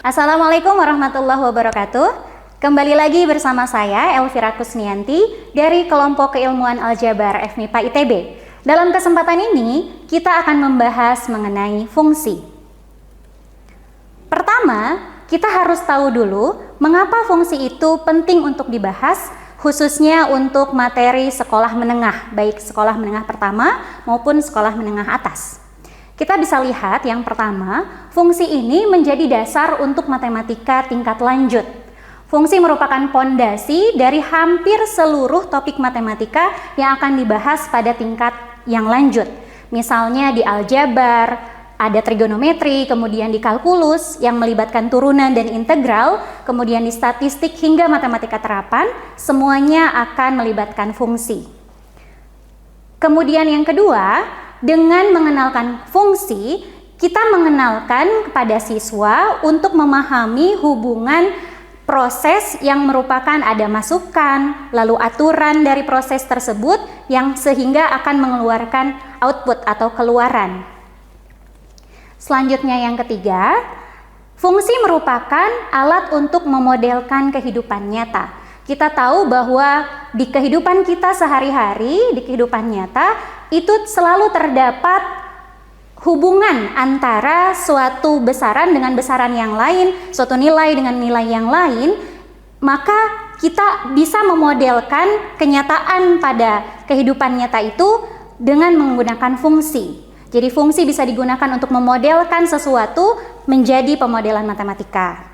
Assalamualaikum warahmatullahi wabarakatuh. Kembali lagi bersama saya Elvira Kusnianti dari kelompok keilmuan aljabar FMIPA ITB. Dalam kesempatan ini kita akan membahas mengenai fungsi. Pertama, kita harus tahu dulu mengapa fungsi itu penting untuk dibahas, khususnya untuk materi sekolah menengah, baik sekolah menengah pertama maupun sekolah menengah atas. Kita bisa lihat yang pertama, fungsi ini menjadi dasar untuk matematika tingkat lanjut. Fungsi merupakan pondasi dari hampir seluruh topik matematika yang akan dibahas pada tingkat yang lanjut. Misalnya di aljabar, ada trigonometri, kemudian di kalkulus yang melibatkan turunan dan integral, kemudian di statistik hingga matematika terapan, semuanya akan melibatkan fungsi. Kemudian yang kedua, dengan mengenalkan fungsi, kita mengenalkan kepada siswa untuk memahami hubungan proses yang merupakan ada masukan, lalu aturan dari proses tersebut yang sehingga akan mengeluarkan output atau keluaran. Selanjutnya yang ketiga, fungsi merupakan alat untuk memodelkan kehidupan nyata. Kita tahu bahwa di kehidupan kita sehari-hari, di kehidupan nyata, itu selalu terdapat hubungan antara suatu besaran dengan besaran yang lain, suatu nilai dengan nilai yang lain, maka kita bisa memodelkan kenyataan pada kehidupan nyata itu dengan menggunakan fungsi. Jadi fungsi bisa digunakan untuk memodelkan sesuatu menjadi pemodelan matematika.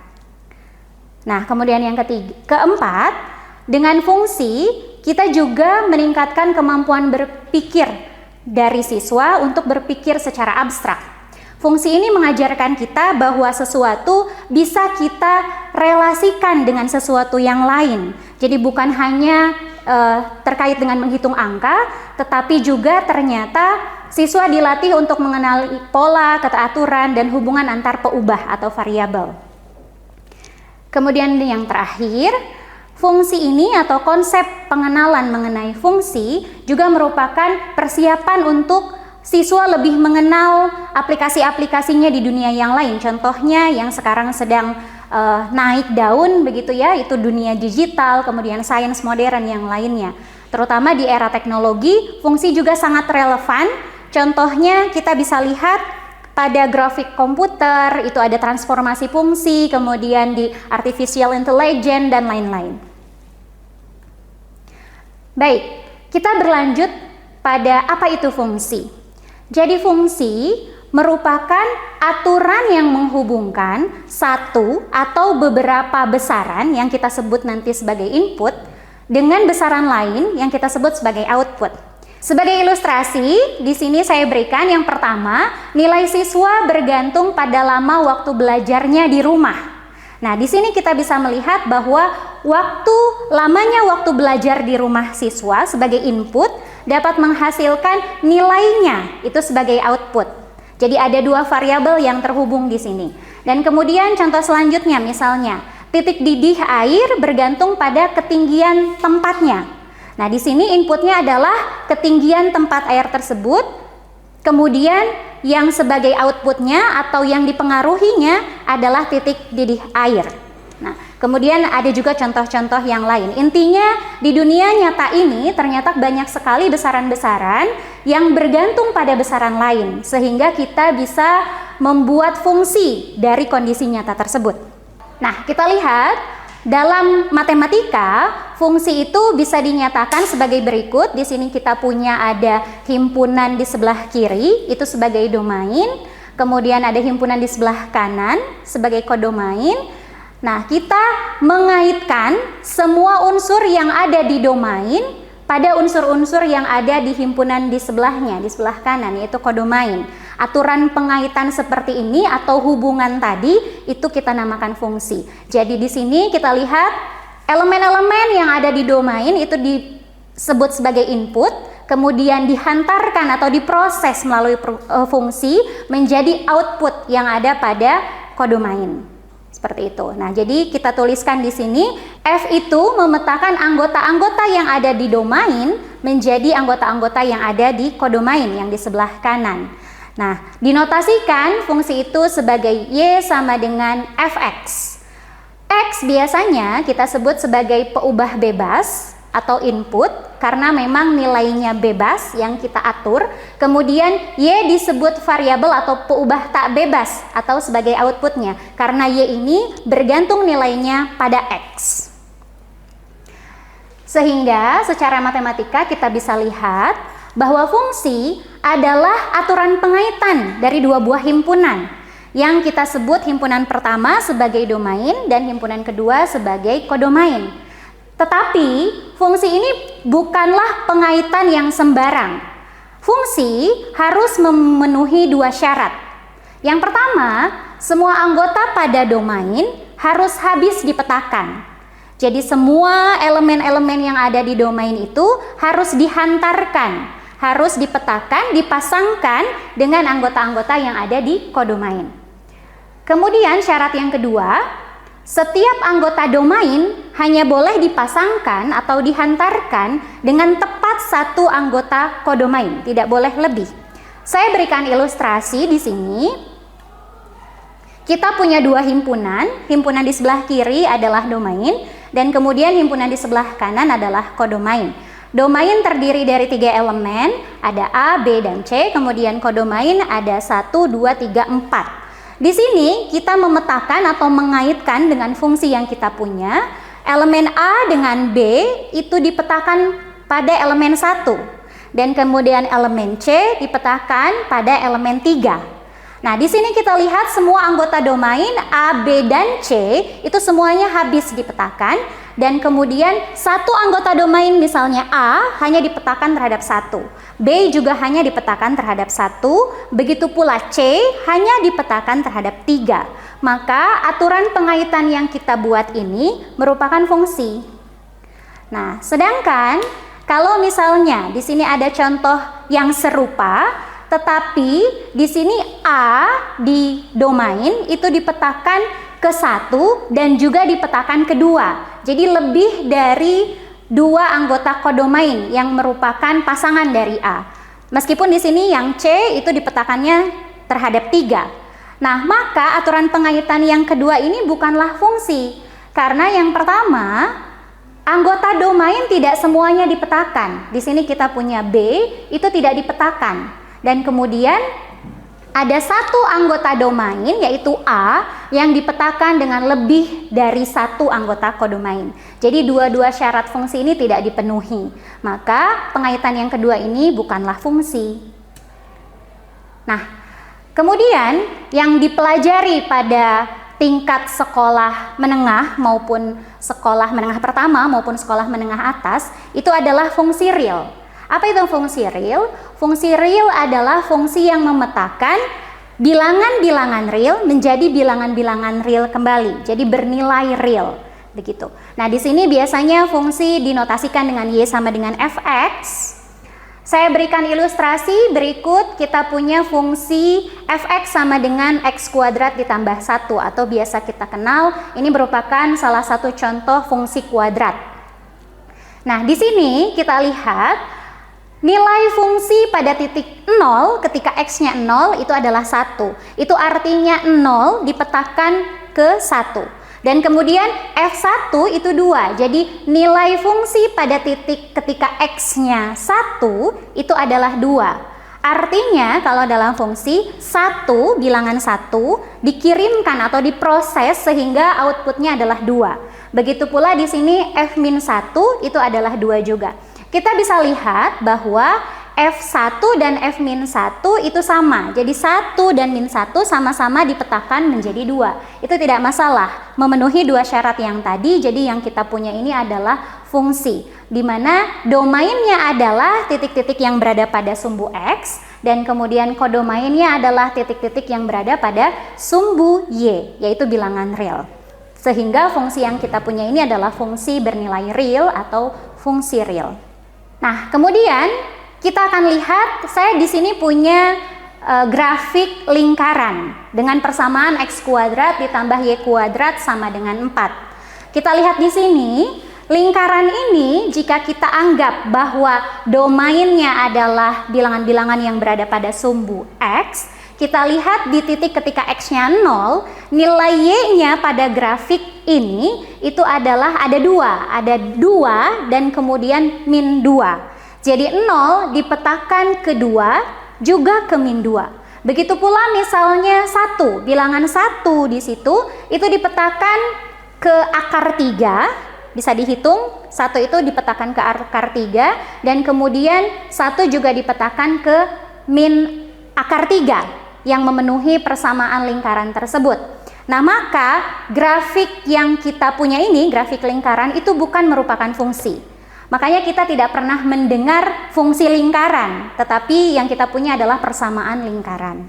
Nah, kemudian yang keempat, dengan fungsi kita juga meningkatkan kemampuan berpikir dari siswa untuk berpikir secara abstrak. Fungsi ini mengajarkan kita bahwa sesuatu bisa kita relasikan dengan sesuatu yang lain. Jadi bukan hanya terkait dengan menghitung angka, tetapi juga ternyata siswa dilatih untuk mengenali pola, keteraturan, dan hubungan antar peubah atau variabel. Kemudian yang terakhir, fungsi ini atau konsep pengenalan mengenai fungsi juga merupakan persiapan untuk siswa lebih mengenal aplikasi-aplikasinya di dunia yang lain. Contohnya yang sekarang sedang naik daun begitu ya, itu dunia digital, kemudian sains modern yang lainnya. Terutama di era teknologi, fungsi juga sangat relevan. Contohnya kita bisa lihat pada grafik komputer, itu ada transformasi fungsi, kemudian di artificial intelligence, dan lain-lain. Baik, kita berlanjut pada apa itu fungsi. Jadi fungsi merupakan aturan yang menghubungkan satu atau beberapa besaran yang kita sebut nanti sebagai input dengan besaran lain yang kita sebut sebagai output. Sebagai ilustrasi, di sini saya berikan yang pertama, nilai siswa bergantung pada lama waktu belajarnya di rumah. Nah, di sini kita bisa melihat bahwa lamanya waktu belajar di rumah siswa sebagai input dapat menghasilkan nilainya itu sebagai output. Jadi ada dua variabel yang terhubung di sini. Dan kemudian contoh selanjutnya misalnya, titik didih air bergantung pada ketinggian tempatnya. Nah, di sini inputnya adalah ketinggian tempat air tersebut, kemudian yang sebagai outputnya atau yang dipengaruhinya adalah titik didih air. Nah, kemudian ada juga contoh-contoh yang lain. Intinya di dunia nyata ini ternyata banyak sekali besaran-besaran yang bergantung pada besaran lain, sehingga kita bisa membuat fungsi dari kondisi nyata tersebut. Nah, kita lihat dalam matematika, fungsi itu bisa dinyatakan sebagai berikut. Di sini kita punya ada himpunan di sebelah kiri, itu sebagai domain. Kemudian ada himpunan di sebelah kanan sebagai kodomain. Nah, kita mengaitkan semua unsur yang ada di domain pada unsur-unsur yang ada di himpunan di sebelahnya, di sebelah kanan, yaitu kodomain. Aturan pengaitan seperti ini atau hubungan tadi itu kita namakan fungsi. Jadi di sini kita lihat elemen-elemen yang ada di domain itu disebut sebagai input, kemudian dihantarkan atau diproses melalui fungsi menjadi output yang ada pada kodomain. Seperti itu. Nah, jadi kita tuliskan di sini F itu memetakan anggota-anggota yang ada di domain menjadi anggota-anggota yang ada di kodomain yang di sebelah kanan. Nah, dinotasikan fungsi itu sebagai Y sama dengan Fx. X biasanya kita sebut sebagai peubah bebas atau input karena memang nilainya bebas yang kita atur. Kemudian Y disebut variabel atau peubah tak bebas atau sebagai outputnya karena Y ini bergantung nilainya pada X. Sehingga secara matematika kita bisa lihat bahwa fungsi adalah aturan pengaitan dari dua buah himpunan yang kita sebut himpunan pertama sebagai domain dan himpunan kedua sebagai kodomain. Tetapi fungsi ini bukanlah pengaitan yang sembarang. Fungsi harus memenuhi dua syarat. Yang pertama, semua anggota pada domain harus habis dipetakan. Jadi semua elemen-elemen yang ada di domain itu harus dihantarkan, harus dipetakan, dipasangkan dengan anggota-anggota yang ada di kodomain. Kemudian syarat yang kedua, setiap anggota domain hanya boleh dipasangkan atau dihantarkan dengan tepat satu anggota kodomain, tidak boleh lebih. Saya berikan ilustrasi di sini. Kita punya dua himpunan, himpunan di sebelah kiri adalah domain, dan kemudian himpunan di sebelah kanan adalah kodomain. Domain terdiri dari 3 elemen, ada A, B, dan C, kemudian kodomain ada 1, 2, 3, 4. Di sini kita memetakan atau mengaitkan dengan fungsi yang kita punya. Elemen A dengan B itu dipetakan pada elemen 1, dan kemudian elemen C dipetakan pada elemen 3. Nah, di sini kita lihat semua anggota domain A, B, dan C itu semuanya habis dipetakan, dan kemudian satu anggota domain misalnya A hanya dipetakan terhadap 1, B juga hanya dipetakan terhadap 1, begitu pula C hanya dipetakan terhadap 3. Maka aturan pengaitan yang kita buat ini merupakan fungsi. Nah, sedangkan kalau misalnya di sini ada contoh yang serupa, tetapi di sini A di domain itu dipetakan ke 1 dan juga dipetakan ke 2. Jadi lebih dari 2 anggota kodomain yang merupakan pasangan dari A. Meskipun di sini yang C itu dipetakannya terhadap 3. Nah, maka aturan pengaitan yang kedua ini bukanlah fungsi. Karena yang pertama, anggota domain tidak semuanya dipetakan. Di sini kita punya B itu tidak dipetakan. Dan kemudian ada satu anggota domain yaitu A yang dipetakan dengan lebih dari satu anggota kodomain. Jadi dua-dua syarat fungsi ini tidak dipenuhi. Maka pengaitan yang kedua ini bukanlah fungsi. Nah, kemudian yang dipelajari pada tingkat sekolah menengah maupun sekolah menengah pertama maupun sekolah menengah atas itu adalah fungsi real. Apa itu fungsi real? Fungsi real adalah fungsi yang memetakan bilangan-bilangan real menjadi bilangan-bilangan real kembali. Jadi bernilai real, begitu. Nah, di sini biasanya fungsi dinotasikan dengan Y sama dengan Fx. Saya berikan ilustrasi berikut. Kita punya fungsi Fx sama dengan X kuadrat ditambah 1 atau biasa kita kenal ini merupakan salah satu contoh fungsi kuadrat. Nah, di sini kita lihat nilai fungsi pada titik 0 ketika X-nya 0 itu adalah 1. Itu artinya 0 dipetakan ke 1. Dan kemudian F1 itu 2. Jadi nilai fungsi pada titik ketika X-nya 1 itu adalah 2. Artinya kalau dalam fungsi 1, bilangan 1 dikirimkan atau diproses sehingga outputnya adalah 2. Begitu pula di sini F-1 itu adalah 2 juga. Kita bisa lihat bahwa F1 dan F-1 itu sama. Jadi 1 dan min 1 sama-sama dipetakan menjadi 2. Itu tidak masalah, memenuhi dua syarat yang tadi. Jadi yang kita punya ini adalah fungsi, di mana domainnya adalah titik-titik yang berada pada sumbu X, dan kemudian kodomainnya adalah titik-titik yang berada pada sumbu Y, yaitu bilangan real. Sehingga fungsi yang kita punya ini adalah fungsi bernilai real atau fungsi real. Nah, kemudian kita akan lihat, saya di sini punya grafik lingkaran dengan persamaan X kuadrat ditambah Y kuadrat sama dengan 4. Kita lihat di sini, lingkaran ini jika kita anggap bahwa domainnya adalah bilangan-bilangan yang berada pada sumbu X, kita lihat di titik ketika X-nya 0, nilai Y-nya pada grafik ini itu adalah ada 2 dan kemudian min 2. Jadi 0 dipetakan ke 2 juga ke min 2. Begitu pula misalnya 1, bilangan 1 di situ itu dipetakan ke akar 3, bisa dihitung 1 itu dipetakan ke akar 3 dan kemudian 1 juga dipetakan ke min akar 3 yang memenuhi persamaan lingkaran tersebut. Nah, maka grafik yang kita punya ini, grafik lingkaran itu bukan merupakan fungsi. Makanya kita tidak pernah mendengar fungsi lingkaran, tetapi yang kita punya adalah persamaan lingkaran.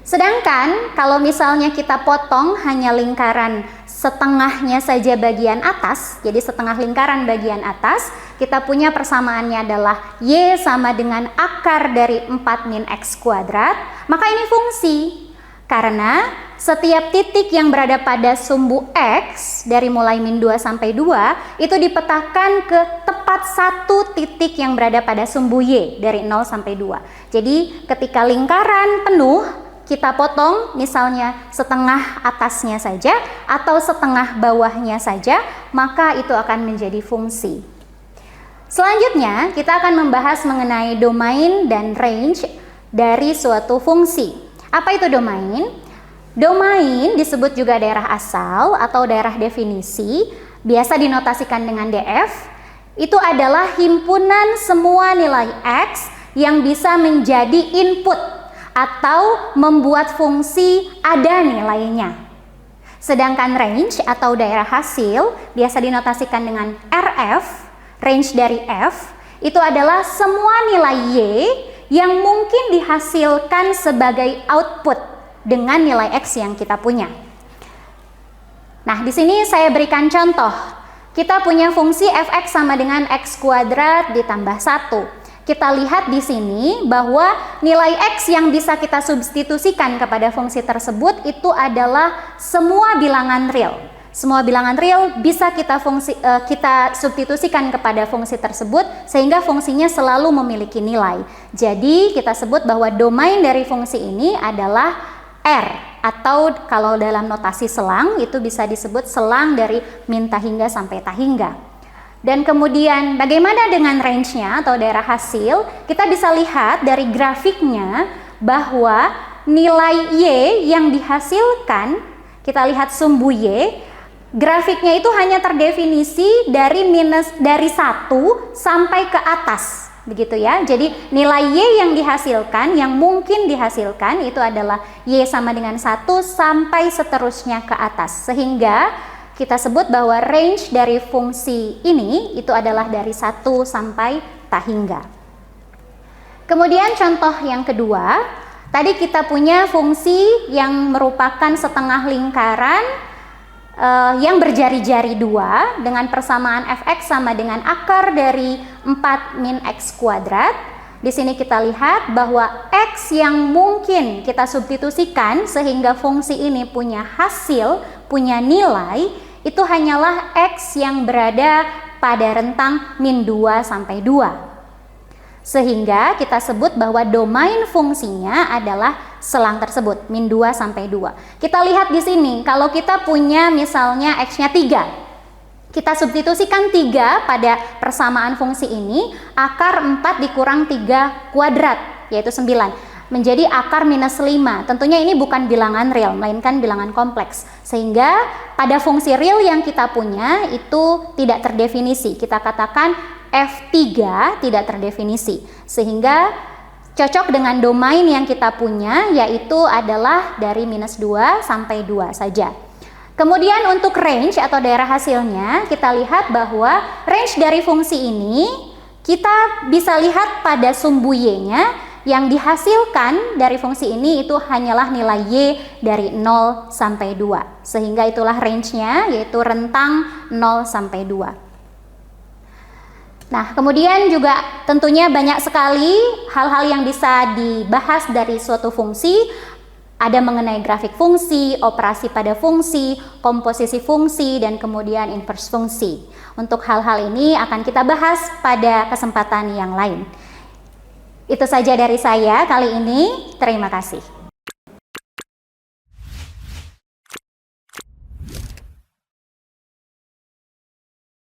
Sedangkan kalau misalnya kita potong hanya lingkaran setengahnya saja bagian atas, jadi setengah lingkaran bagian atas, kita punya persamaannya adalah Y sama dengan akar dari 4 min X kuadrat, maka ini fungsi. Karena setiap titik yang berada pada sumbu X dari mulai min 2 sampai 2 itu dipetakan ke tepat satu titik yang berada pada sumbu Y dari 0 sampai 2. Jadi ketika lingkaran penuh kita potong misalnya setengah atasnya saja atau setengah bawahnya saja, maka itu akan menjadi fungsi. Selanjutnya kita akan membahas mengenai domain dan range dari suatu fungsi. Apa itu domain? Domain disebut juga daerah asal atau daerah definisi, biasa dinotasikan dengan DF. Itu adalah himpunan semua nilai X yang bisa menjadi input atau membuat fungsi ada nilainya. Sedangkan range atau daerah hasil biasa dinotasikan dengan RF, range dari F, itu adalah semua nilai Y yang mungkin dihasilkan sebagai output dengan nilai X yang kita punya. Nah, di sini saya berikan contoh. Kita punya fungsi f(x) sama dengan X kuadrat ditambah 1. Kita lihat di sini bahwa nilai X yang bisa kita substitusikan kepada fungsi tersebut itu adalah semua bilangan real. Semua bilangan real bisa kita substitusikan kepada fungsi tersebut sehingga fungsinya selalu memiliki nilai. Jadi kita sebut bahwa domain dari fungsi ini adalah R, atau kalau dalam notasi selang itu bisa disebut selang dari min tahingga sampai tahingga. Dan kemudian bagaimana dengan range-nya atau daerah hasil? Kita bisa lihat dari grafiknya bahwa nilai Y yang dihasilkan, kita lihat sumbu Y, grafiknya itu hanya terdefinisi dari 1 sampai ke atas, begitu ya. Jadi nilai Y yang dihasilkan, yang mungkin dihasilkan itu adalah Y sama dengan 1 sampai seterusnya ke atas. Sehingga kita sebut bahwa range dari fungsi ini itu adalah dari 1 sampai tahingga. Kemudian contoh yang kedua, tadi kita punya fungsi yang merupakan setengah lingkaran yang berjari-jari 2 dengan persamaan f(x) sama dengan akar dari 4 min X kuadrat. Di sini kita lihat bahwa X yang mungkin kita substitusikan sehingga fungsi ini punya hasil, punya nilai, itu hanyalah X yang berada pada rentang min 2 sampai 2. Sehingga kita sebut bahwa domain fungsinya adalah selang tersebut, min 2 sampai 2. Kita lihat di sini, kalau kita punya misalnya X-nya 3, kita substitusikan 3 pada persamaan fungsi ini, akar 4 dikurang 3 kuadrat, yaitu 9, menjadi akar minus 5. Tentunya ini bukan bilangan real, melainkan bilangan kompleks. Sehingga pada fungsi real yang kita punya itu tidak terdefinisi. Kita katakan F3 tidak terdefinisi, sehingga cocok dengan domain yang kita punya, yaitu adalah dari minus 2 sampai 2 saja. Kemudian untuk range atau daerah hasilnya, kita lihat bahwa range dari fungsi ini kita bisa lihat pada sumbu Y-nya yang dihasilkan dari fungsi ini itu hanyalah nilai Y dari 0 sampai 2. Sehingga itulah range-nya, yaitu rentang 0 sampai 2. Nah, kemudian juga tentunya banyak sekali hal-hal yang bisa dibahas dari suatu fungsi. Ada mengenai grafik fungsi, operasi pada fungsi, komposisi fungsi, dan kemudian inverse fungsi. Untuk hal-hal ini akan kita bahas pada kesempatan yang lain. Itu saja dari saya kali ini. Terima kasih.